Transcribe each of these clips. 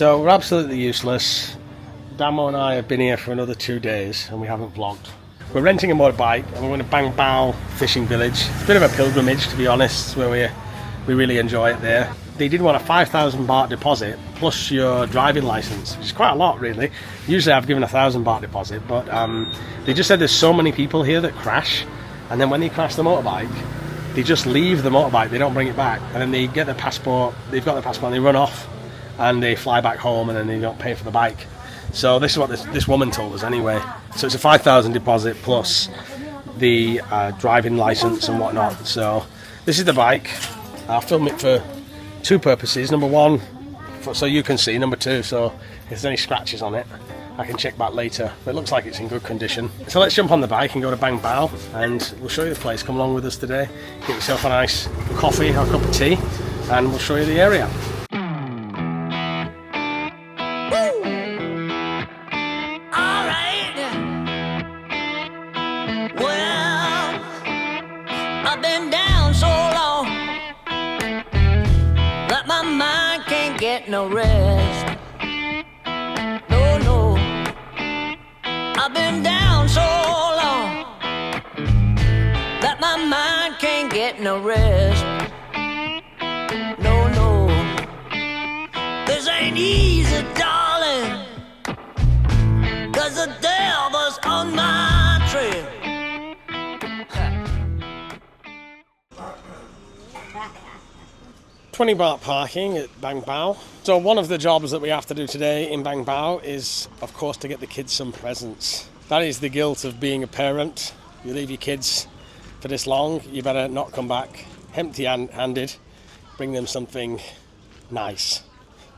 So we're absolutely useless. Damo and I have been here for another 2 days and we haven't vlogged. We're renting a motorbike and we're going to Bang Bao fishing village. It's a bit of a pilgrimage, to be honest, where we really enjoy it there. They did want a 5,000 baht deposit plus your driving license, which is quite a lot really. Usually I've given 1,000 baht deposit, but they just said there's so many people here that crash, and then when they crash the motorbike, they just leave the motorbike, they don't bring it back, and then they get their passport, they've got their passport and they run off and they fly back home and then they don't pay for the bike. So this is what this woman told us anyway. So it's a 5,000 deposit plus the driving license and whatnot. So this is the bike. I'll film it for two purposes. Number one, so you can see. Number two, so if there's any scratches on it, I can check back later. But it looks like it's in good condition. So let's jump on the bike and go to Bang Bao and we'll show you the place. Come along with us today. Get yourself a nice coffee or a cup of tea and we'll show you the area. No rest, no, I've been down so long that my mind can't get no rest, no, this ain't easy, darling, 'cause the devil's on my trail. 20 baht parking at Bang Bao. So one of the jobs that we have to do today in Bang Bao is, of course, to get the kids some presents. That is the guilt of being a parent. You leave your kids for this long, you better not come back empty-handed. Bring them something nice.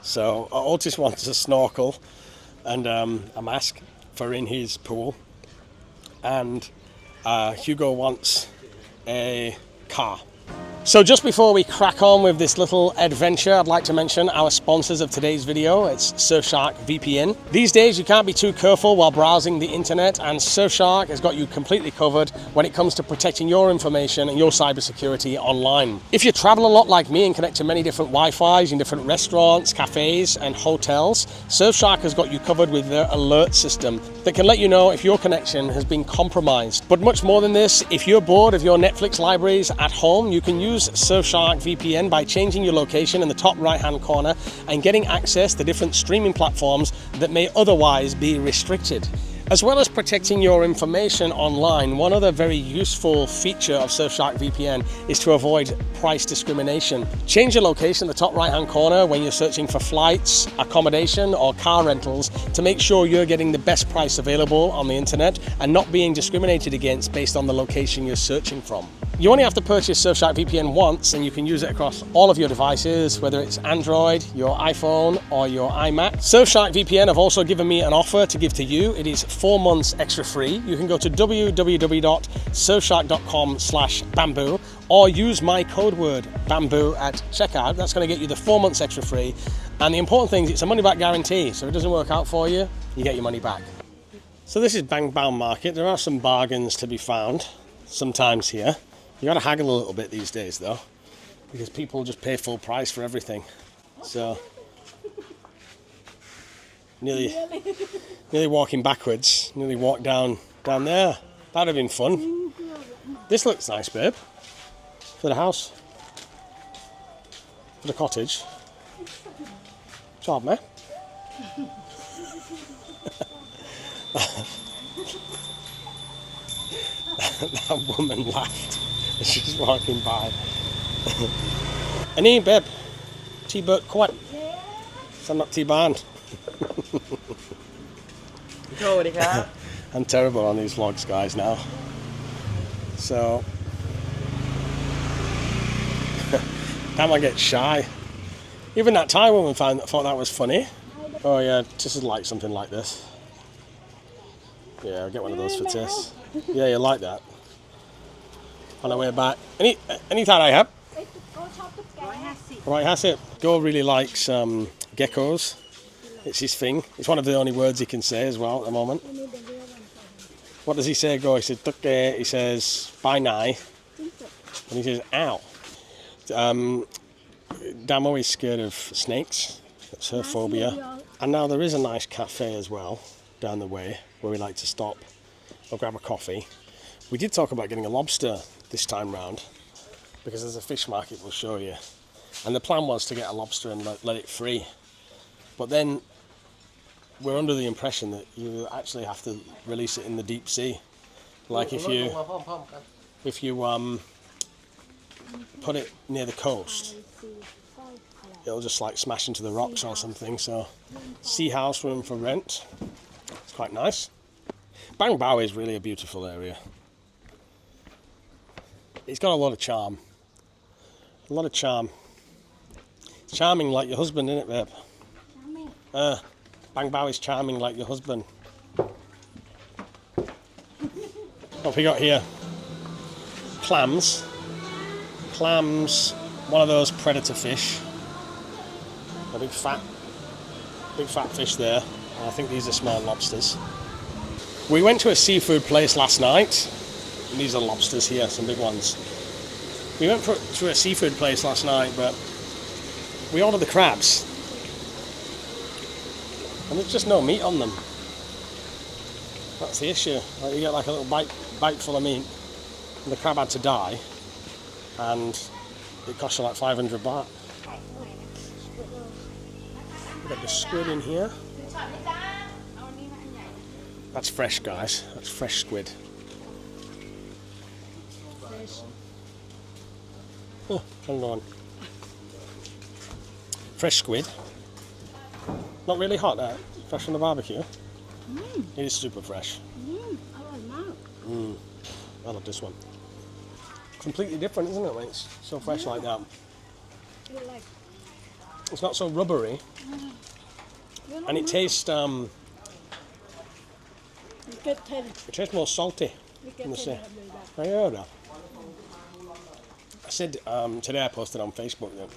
So Otis wants a snorkel and a mask for in his pool. And Hugo wants a car. So just before we crack on with this little adventure, I'd like to mention our sponsors of today's video. It's Surfshark VPN. These days you can't be too careful while browsing the internet, and Surfshark has got you completely covered when it comes to protecting your information and your cybersecurity online. If you travel a lot like me and connect to many different Wi-Fi's in different restaurants, cafes and hotels, Surfshark has got you covered with their alert system that can let you know if your connection has been compromised. But much more than this, if you're bored of your Netflix libraries at home, you can use Surfshark VPN by changing your location in the top right hand corner and getting access to different streaming platforms that may otherwise be restricted. As well as protecting your information online, one other very useful feature of Surfshark VPN is to avoid price discrimination. Change your location in the top right hand corner when you're searching for flights, accommodation or car rentals to make sure you're getting the best price available on the internet and not being discriminated against based on the location you're searching from. You only have to purchase Surfshark VPN once and you can use it across all of your devices, whether it's Android, your iPhone or your iMac. Surfshark VPN have also given me an offer to give to you. It is 4 months extra free. You can go to www.surfshark.com/bamboo or use my code word bamboo at checkout. That's going to get you the 4 months extra free. And the important thing is it's a money back guarantee. So if it doesn't work out for you, you get your money back. So this is Bang Bao Market. There are some bargains to be found sometimes here. You got to haggle a little bit these days though, because people just pay full price for everything. So nearly walking backwards, nearly walked down there. That'd have been fun. This looks nice, babe. For the house, for the cottage. Job, mate. That woman laughed as she was walking by. Any, babe? T-Burt quite. I'm not T-Band. I'm terrible on these vlogs, guys, now. So, damn, I get shy. Even that Thai woman thought that was funny. Oh yeah, Tiss would like something like this. Yeah, I'll get one of those for Tiss. Yeah, you like that. On our way back. Any Thai I have? Right, that's it. Go really likes geckos. It's his thing. It's one of the only words he can say as well at the moment. What does he say, Go? He says, Tukke. He says, bye nai. And he says, ow. Damo is scared of snakes. That's her phobia. And now there is a nice cafe as well down the way where we like to stop or grab a coffee. We did talk about getting a lobster this time round because there's a fish market we'll show you. And the plan was to get a lobster and let it free. But then we're under the impression that you actually have to release it in the deep sea. Like if you put it near the coast, it'll just like smash into the rocks or something. So sea house room for rent. It's quite nice. Bang Bao is really a beautiful area. It's got a lot of charm. A lot of charm. It's charming like your husband, isn't it, babe? Bang Bao is charming like your husband. What have we got here? Clams. Clams, one of those predator fish. A big fat fish there. And I think these are small lobsters. We went to a seafood place last night. And these are lobsters here, some big ones. We went to a seafood place last night, but we ordered the crabs. And there's just no meat on them. That's the issue. Like you get like a little bite full of meat, and the crab had to die, and it cost you like 500 baht. We've got the squid in here. That's fresh, guys. That's fresh squid. Oh, hang on. Fresh squid. Not really hot, that. Fresh from the barbecue. It is super fresh. I love this one. Completely different, isn't it, when it's so fresh like that? It's not so rubbery. And it tastes more salty in the sea. I said today I posted on Facebook that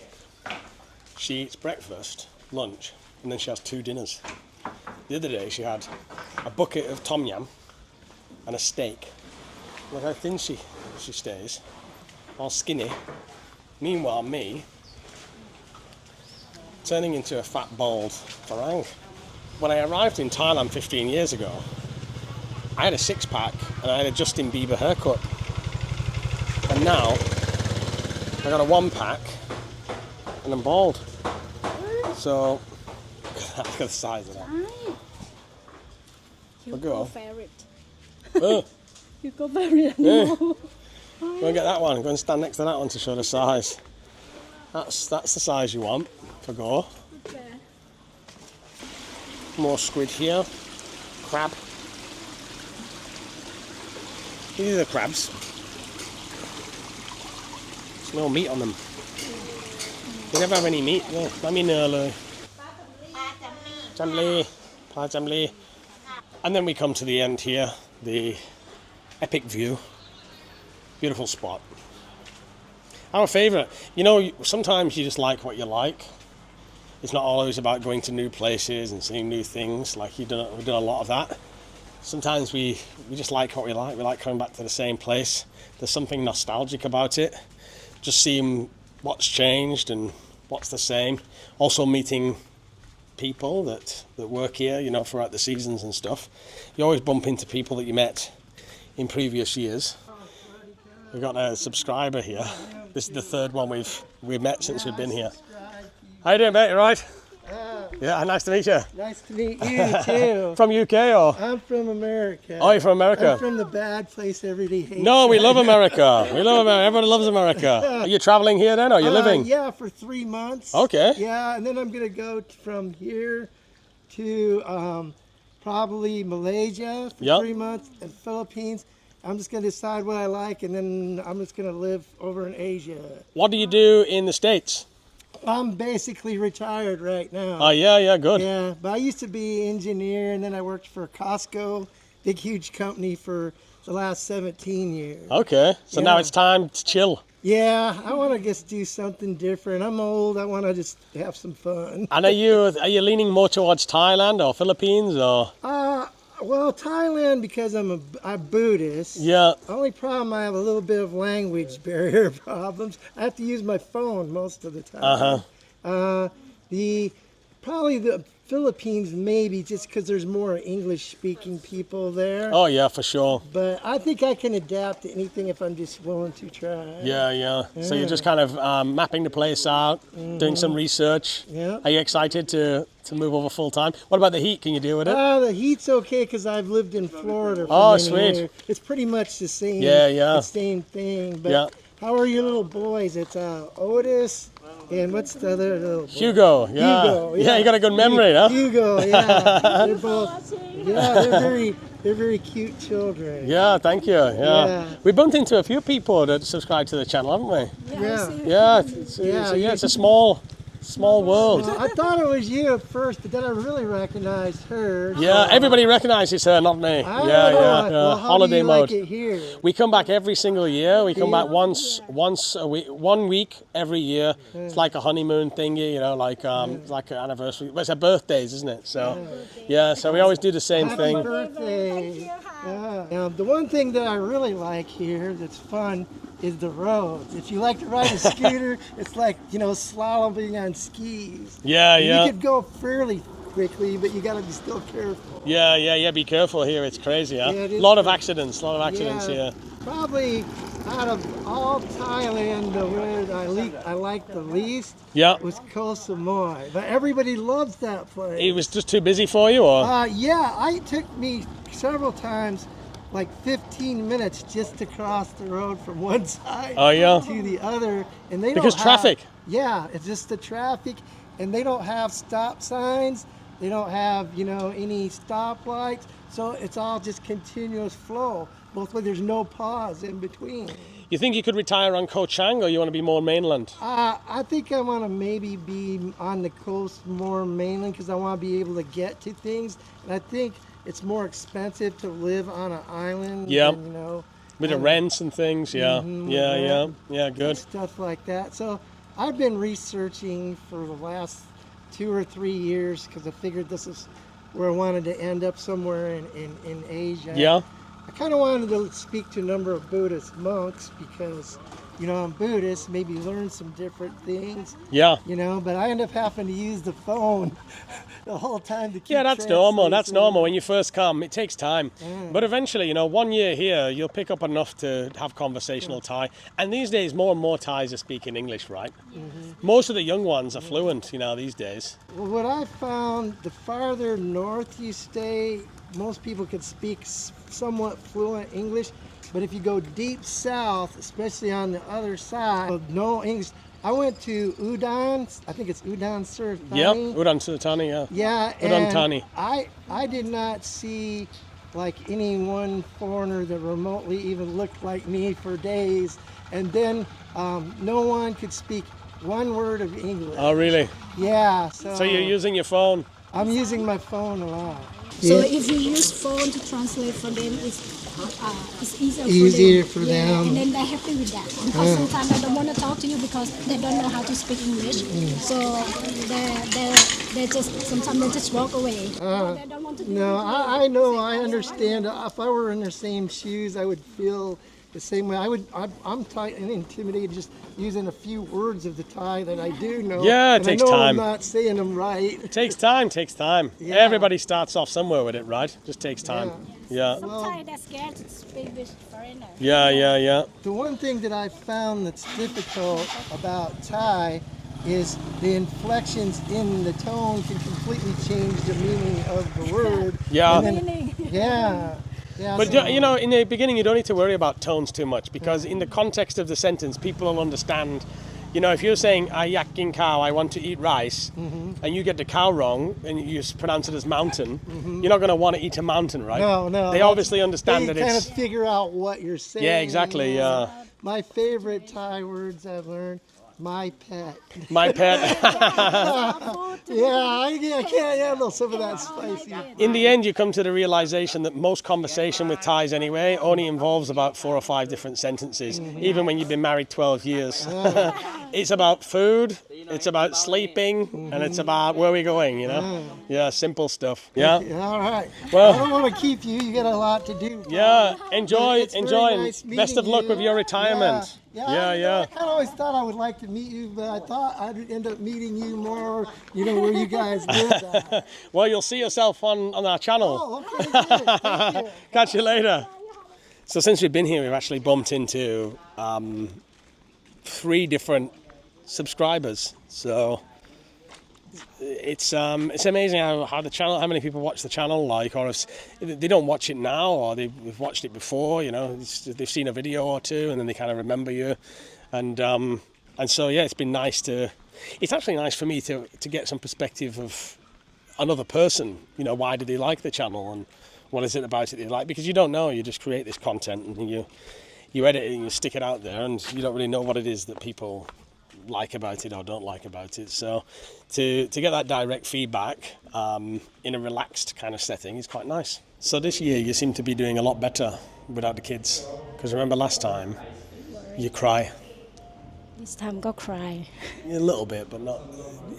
she eats breakfast, lunch, and then she has 2 dinners. The other day she had a bucket of tom yum and a steak. Look how thin she stays, all skinny. Meanwhile, me turning into a fat, bald farang. When I arrived in Thailand 15 years ago, I had a 6-pack and I had a Justin Bieber haircut. And now I got a 1-pack and I'm bald. So look at the size of that. You go ferret. Oh. You go ferret. Yeah. Go and get that one. Go and stand next to that one to show the size. That's the size you want for go. Okay. More squid here. Crab. These are the crabs. There's no meat on them. They never have any meat. No, I mean, Jamli, Pa Jamli. And then we come to the end here, the epic view. Beautiful spot. Our favourite. You know, sometimes you just like what you like. It's not always about going to new places and seeing new things. Like we've done a lot of that. Sometimes we just like what we like. We like coming back to the same place. There's something nostalgic about it. Just seeing what's changed and what's the same. Also meeting people that work here, you know, throughout the seasons and stuff. You always bump into people that you met in previous years. We've got a subscriber here. This is the 3rd one we've met since we've been here. How you doing, mate? You right? Yeah, nice to meet you. Nice to meet you too. From UK or? I'm from America. Oh, you're from America? I'm from the bad place everybody hates. No, we love America. We love America. Everybody loves America. Are you traveling here then, or are you living? Yeah, for 3 months. Okay. Yeah, and then I'm gonna go from here to probably Malaysia for 3 months and Philippines. I'm just gonna decide what I like, and then I'm just gonna live over in Asia. What do you do in the States? I'm basically retired right now. Oh, yeah, good. Yeah, but I used to be engineer, and then I worked for Costco, big, huge company for the last 17 years. Okay, so now it's time to chill. Yeah, I want to just do something different. I'm old. I want to just have some fun. And are you leaning more towards Thailand or Philippines or? Well, Thailand because I'm Buddhist. Yeah. Only problem, I have a little bit of language barrier problems. I have to use my phone most of the time. The Probably the Philippines, maybe, just because there's more English-speaking people there. Oh yeah, for sure. But I think I can adapt to anything if I'm just willing to try. Yeah. So you're just kind of mapping the place out, doing some research. Yeah. Are you excited to move over full time? What about the heat? Can you deal with it? The heat's okay because I've lived in Florida for Oh, many sweet. years. It's pretty much the same. Yeah. The same thing. But Yeah. how are your little boys? It's Otis and what's the other little boy? Hugo. Yeah. Hugo, Yeah, you got a good memory, huh? Hugo, yeah. They're both. Yeah, they're very cute children. Yeah, thank you. Yeah. We bumped into a few people that subscribe to the channel, haven't we? Yeah. Yeah. Yeah, It's a small world. I thought it was you at first, but then I really recognized her. Yeah, everybody recognises her, not me. Oh, Yeah. Well, how Holiday do you mode. like it here? We come back every single year. We come back once a week, 1 week every year. It's like a honeymoon thingy, like like an anniversary. Well, it's our birthdays, isn't it? So, yeah. So we always do the same Happy thing. birthday. Yeah. The one thing that I really like here that's fun is the roads. If you like to ride a scooter, it's like, slaloming on skis. Yeah. You could go fairly quickly, but you got to be still careful. Yeah. Be careful here. It's crazy, huh? Yeah, it A is lot of crazy. accidents. A lot of accidents here. Probably out of all Thailand, the word I like the least Yeah. was Koh Samui. But everybody loves that place. It was just too busy for you, or? It took me several times, like 15 minutes just to cross the road from one side Oh, yeah? to the other. And they Because don't traffic. Yeah, it's just the traffic. And they don't have stop signs. They don't have, any stoplights. So it's all just continuous flow. Both ways, there's no pause in between. You think you could retire on Koh Chang, or you want to be more mainland? I think I want to maybe be on the coast more mainland because I want to be able to get to things. And I think it's more expensive to live on an island. Yeah. Than, With the rents and things, yeah. Yeah, good. Stuff like that. So I've been researching for the last 2 or 3 years because I figured this is where I wanted to end up somewhere in Asia. Yeah. I kind of wanted to speak to a number of Buddhist monks because, I'm Buddhist, maybe learn some different things. Yeah. But I end up having to use the phone the whole time to keep Yeah, that's normal. That's translating. normal. When you first come, it takes time. But eventually, 1 year here, you'll pick up enough to have conversational Thai. And these days, more and more Thais are speaking English, right? Most of the young ones are fluent, these days. Well, what I found, the farther north you stay, most people can speak somewhat fluent English. But if you go deep south, especially on the other side, no English. I went to Udon, I think it's Udon Sir. Yeah, Udon Thani, yeah. Yeah, Udon and Thani. I did not see like any one foreigner that remotely even looked like me for days. And then no one could speak one word of English. Oh, really? Yeah. So you're using your phone? I'm using my phone a lot. So if you use phone to translate for them, it's Easier for them. And then they're happy with that. Because sometimes they don't want to talk to you because they don't know how to speak English. So they just sometimes they just walk away. They don't want to do No, anything. I know, I understand. If I were in their same shoes, I would feel the same way. I'm Thai and intimidated just using a few words of the Thai that I do know. Yeah, it and takes I know time. I'm not saying them right. It takes time. Yeah. Everybody starts off somewhere with it, right? Just takes time. Yeah. Sometimes they're scared to speak with foreigners. Yeah. The one thing that I found that's difficult about Thai is the inflections in the tone can completely change the meaning of the word. Yeah. And then- yeah. But so- in the beginning, you don't need to worry about tones too much because in the context of the sentence, people will understand. If you're saying "I yak king cow," I want to eat rice, and you get the cow wrong and you pronounce it as mountain, you're not going to want to eat a mountain, right? No. They obviously understand They that kind it's. of figure out what you're saying. Yeah, exactly. Yeah. My favorite Thai words I've learned, my pet. My pet. I can't handle some of that spicy. In the end, you come to the realization that most conversation with Thais anyway only involves about 4 or 5 different sentences, even when you've been married 12 years. It's about food, it's about sleeping, and it's about where we're going, Yeah, simple stuff. Yeah. All right. Well- I don't want to keep you. You got a lot to do. Yeah, enjoy, It's very enjoy. nice and Best of meeting luck you. with your retirement. Yeah. I kind of always thought I would like to meet you, but I thought I'd end up meeting you more, where you guys live at. Well, you'll see yourself on our channel. Oh, okay, good. Thank you. Catch you later. So since we've been here, we've actually bumped into 3 different subscribers. So it's amazing how the channel, how many people watch the channel, or if they don't watch it now, or they've watched it before. They've seen a video or two, and then they kind of remember you, and so yeah, it's been nice to. It's actually nice for me to get some perspective of another person. Why do they like the channel, and what is it about it they like? Because you don't know, you just create this content and you edit it and you stick it out there, and you don't really know what it is that people like about it or don't like about it. So to get that direct feedback in a relaxed kind of setting is quite nice. So this year you seem to be doing a lot better without the kids, because remember last time you cry. This time go cry. A little bit, but not.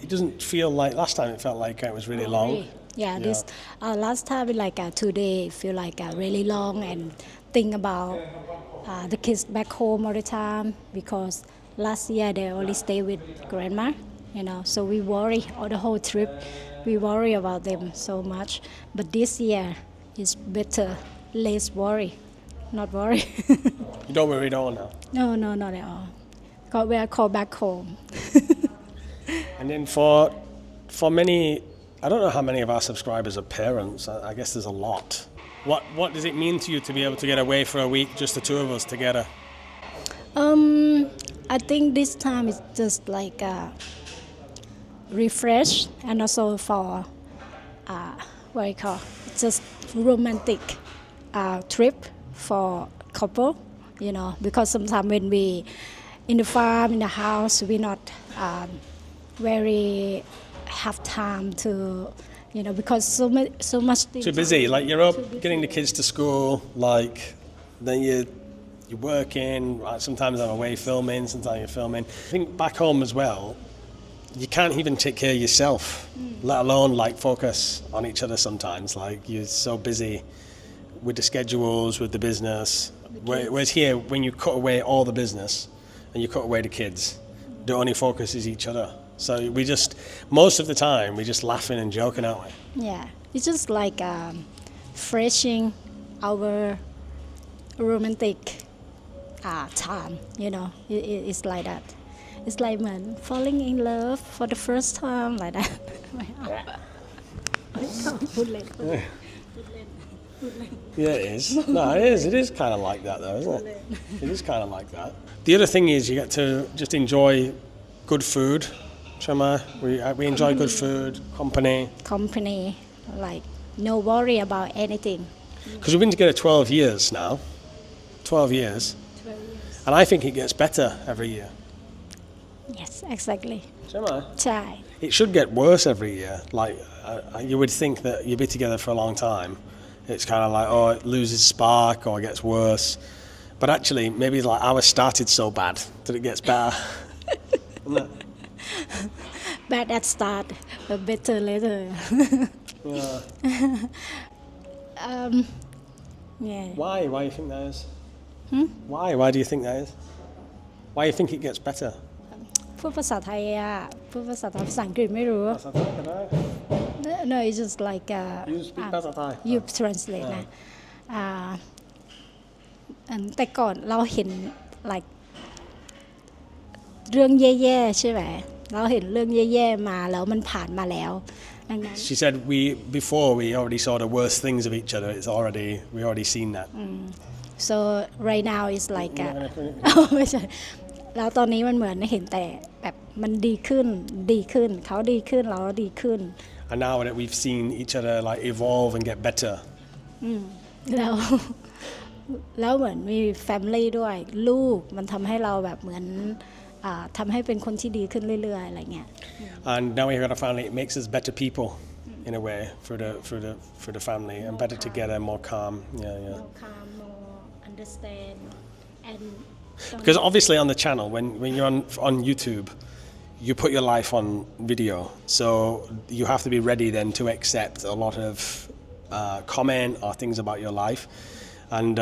It doesn't feel like last time. It felt like it was really long. Yeah, this last time like 2 days feel like really long, and think about the kids back home all the time, because last year they only stay with grandma, so we worry all the whole trip. We worry about them so much, but this year is better, less worry, not worry. You don't worry at all now? No, not at all. We are called back home. And then for many, I don't know how many of our subscribers are parents. I guess there's a lot. What does it mean to you to be able to get away for a week, just the 2 of us together? I think this time is just like refresh, and also for what you call just romantic trip for couple, because sometimes when we in the farm, in the house, we not very have time to, because so much things. Too busy. Like you're up getting the kids to school, then you're working. Sometimes I'm away filming, sometimes you're filming. I think back home as well, you can't even take care of yourself, let alone focus on each other sometimes. You're so busy with the schedules, with the business. Whereas here, when you cut away all the business and you cut away the kids, the only focus is each other. So we just, most of the time, we're just laughing and joking, aren't we? Yeah, it's just like freshing our romantic time, it's like that. It's like falling in love for the first time, like that. Yeah, it is. No, it is. It is kind of like that, though, isn't it? It is kind of like that. The other thing is you get to just enjoy good food. Shama, we enjoy good food, company, no worry about anything. Because we've been together 12 years now. 12 years. And I think it gets better every year. Yes, exactly. Shama? Chai. It should get worse every year. You would think that you'd be together for a long time. It's kind of it loses spark or it gets worse. But actually, maybe ours started so bad that it gets better. Bad at start, but better later. Yeah. Yeah. Why do you think that is? Why do you think that is? Why do you think it gets better? พูดภาษาไทยพูดภาษาอังกฤษไม่รู้ ภาษาไทยก็ได้ No, it's just like You speak ภาษาไทย you translate นะแต่ก่อนเราเห็น เรื่องแย่ๆใช่ไหมเราเห็นเรื่องแย่ๆมาแล้วมันผ่านมาแล้วดังนั้น She said before we already saw the worst things of each other. We already seen that. So right now it's like ไม่ใช่แล้วตอนนี้มันเหมือนเห็นแต่แบบมันดีขึ้นเขาดีขึ้นเราดีขึ้น And now that we've seen each other evolve and get better. แล้วเหมือนมี family ด้วยลูกมันทำให้เราแบบเหมือนทำให้เป็นคนที่ดีขึ้นเรื่อยๆอะไรเงี้ย And now we have a family. It makes us better people in a way for the family and better together, more calm. Yeah. More calm, more understand, and because obviously on the channel, when you're on YouTube, you put your life on video, so you have to be ready then to accept a lot of comment or things about your life, and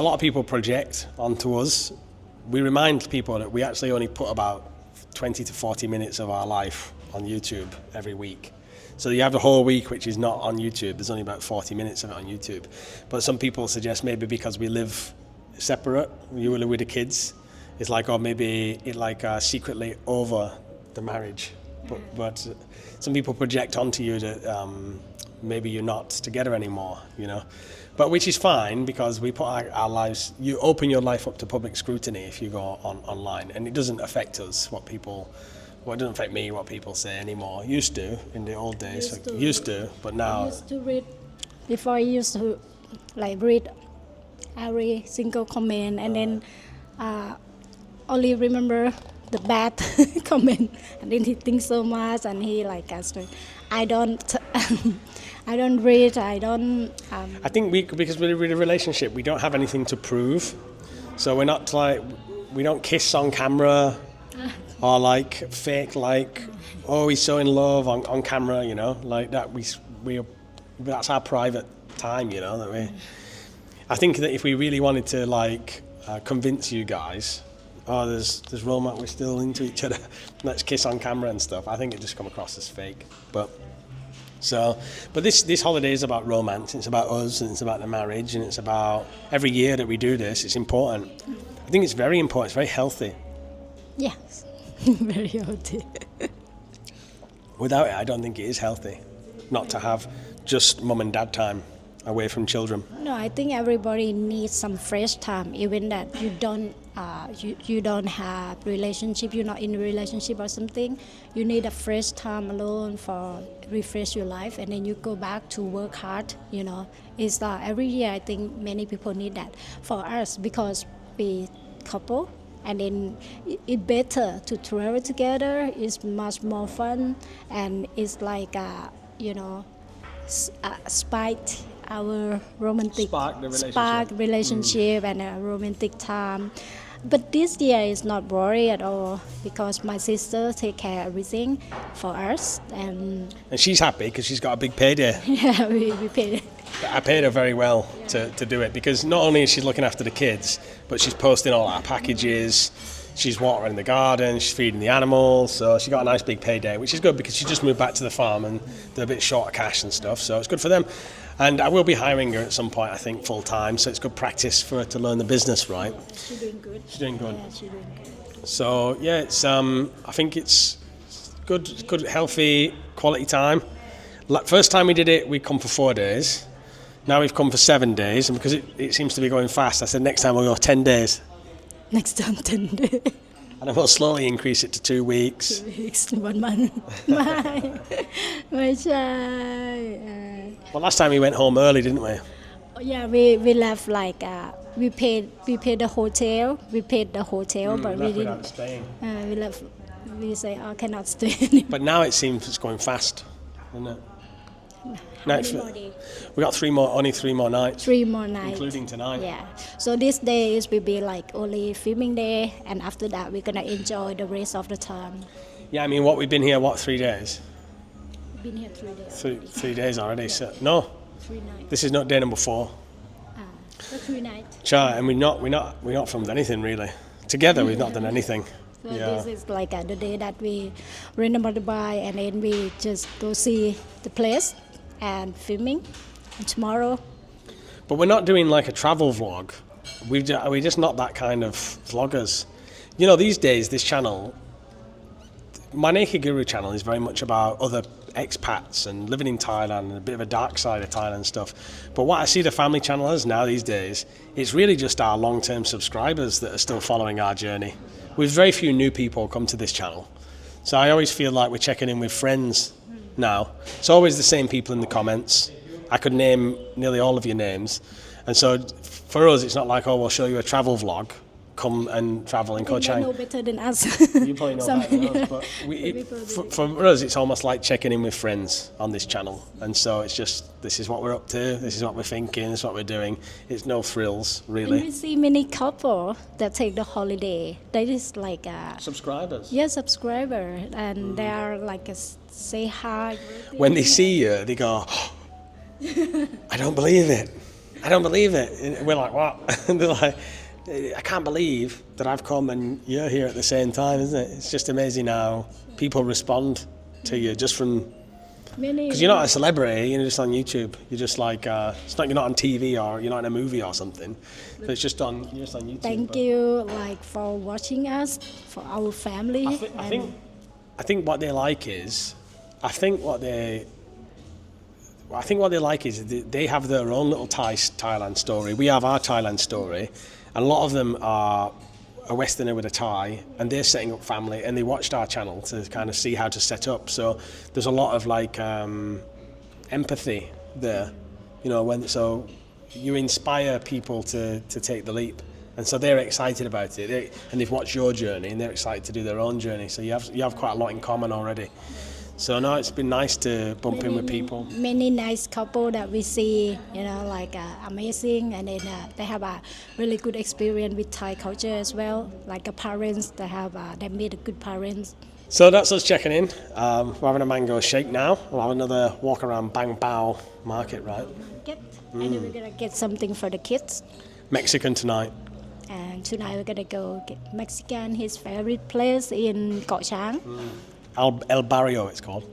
a lot of people project onto us we remind people that we actually only put about 20 to 40 minutes of our life on YouTube every week. So you have the whole week which is not on YouTube. There's only about 40 minutes of it on YouTube. But some people suggest maybe because we live separate, you live with the kids, it's like, or maybe it like secretly over the marriage. But some people project onto you that maybe you're not together anymore, you know. But which is fine, because we put our lives, you open your life up to public scrutiny if you go online, and it doesn't affect us well, it doesn't affect me what people say anymore. Used to in the old days, used to, but now. I used to read, before I used to like read every single comment, and then only remember the bad comment, and then he thinks so much, and he like I don't I don't read, I don't I think because we're in a relationship, we don't have anything to prove, so we're not like, we don't kiss on camera or like fake like, oh, he's so in love on camera, you know, like that. We that's our private time, you know, that we. I think that if we really wanted to like convince you guys, oh, there's romance, we're still into each other, let's kiss on camera and stuff, I think it just come across as fake. But this holiday is about romance, it's about us, and it's about the marriage, and it's about every year that we do this, it's important. I think it's very important, it's very healthy. yes, very healthy. Without it, I don't think it is healthy not to have just mum and dad time away from children. No, I think everybody needs some fresh time, even that you don't you don't have relationship, you're not in a relationship or something. You need a fresh time alone for refresh your life, and then you go back to work hard. You know, it's every year. I think many people need that. For us, because we couple, and then it's better to travel together. It's much more fun, and it's like you know, spite our romantic spark relationship and a romantic time. But this year is not boring at all, because my sister take care of everything for us, and she's happy because she's got a big payday. yeah, we paid it. I paid her very well to do it, because not only is she looking after the kids, but she's posting all our packages, she's watering the garden, she's feeding the animals, so she got a nice big payday, which is good because she just moved back to the farm and they're a bit short of cash and stuff, so it's good for them. And I will be hiring her at some point, I think, full time, so it's good practice for her to learn the business, right? She's doing good. She's doing good. Yeah, she's doing good. So yeah, it's I think it's good, healthy, quality time. First time we did it, we come for 4 days. Now we've come for 7 days, and because it seems to be going fast, I said next time we'll go 10 days. Next time 10 days. And then we'll slowly increase it to 2 weeks. 2 weeks, 1 month. My child. Well, last time we went home early, didn't we? Yeah, we left like we paid the hotel. We paid the hotel, but we didn't. Staying. We left. We say, I cannot stay anymore. But now it seems it's going fast, isn't it? How many more days? We got only 3 more nights. 3 more nights. Including tonight. Yeah. So these days will be like only filming day, and after that we're gonna enjoy the rest of the time. Yeah, I mean, we've been here, 3 days? We've been here 3 days. 3 days already, so, no. 3 nights. This is not day number 4. So 3 nights. Sure, and we've not filmed anything really. Together we've not done anything. So this is like the day that we rent a motorbike, and then we just go see the place and filming. And tomorrow. But we're not doing like a travel vlog. We're just not that kind of vloggers. You know, these days this channel, my Naked Guru channel, is very much about other expats and living in Thailand and a bit of a dark side of Thailand stuff. But what I see the family channel as now these days, it's really just our long-term subscribers that are still following our journey. We've very few new people come to this channel. So I always feel like we're checking in with friends now. It's always the same people in the comments. I could name nearly all of your names. And so for us, it's not like, oh, we'll show you a travel vlog. Come and travel in Koh Chang. You know better than us. You probably know better than us, but for us, it's almost like checking in with friends on this channel. And so it's just, this is what we're up to, this is what we're thinking, this is what we're doing. It's no frills, really. And we see many couple that take the holiday. They just like subscribers. Yeah, subscriber, and they are like say hi. When they see you, they go, oh, I don't believe it. I don't believe it. And we're like, what? And they're like, I can't believe that I've come and you're here at the same time, isn't it? It's just amazing how people respond to you just from, because you're not a celebrity, you're just on YouTube. You're just like, it's not, you're not on TV or you're not in a movie or something. But it's just on, you're just on YouTube. Thank you, like, for watching us, for our family. I think what they like is, I think what they like is they have their own little Thailand story. We have our Thailand story. And a lot of them are a Westerner with a Thai, and they're setting up family, and they watched our channel to kind of see how to set up. So there's a lot of like empathy there, you know. So you inspire people to take the leap, and so they're excited about it. And they've watched your journey, and they're excited to do their own journey. So you have quite a lot in common already. So no, it's been nice to bump in with people. Many nice couple that we see, you know, like amazing, and then they have a really good experience with Thai culture as well. Like the parents, they made a good parents. So that's us checking in. We're having a mango shake now. We'll have another walk around Bang Bao market, right? And then we're gonna get something for the kids. Mexican tonight. And tonight we're gonna go get Mexican, his favorite place in Koh Chang. El Barrio, it's called.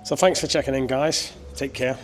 So thanks for checking in, guys. Take care.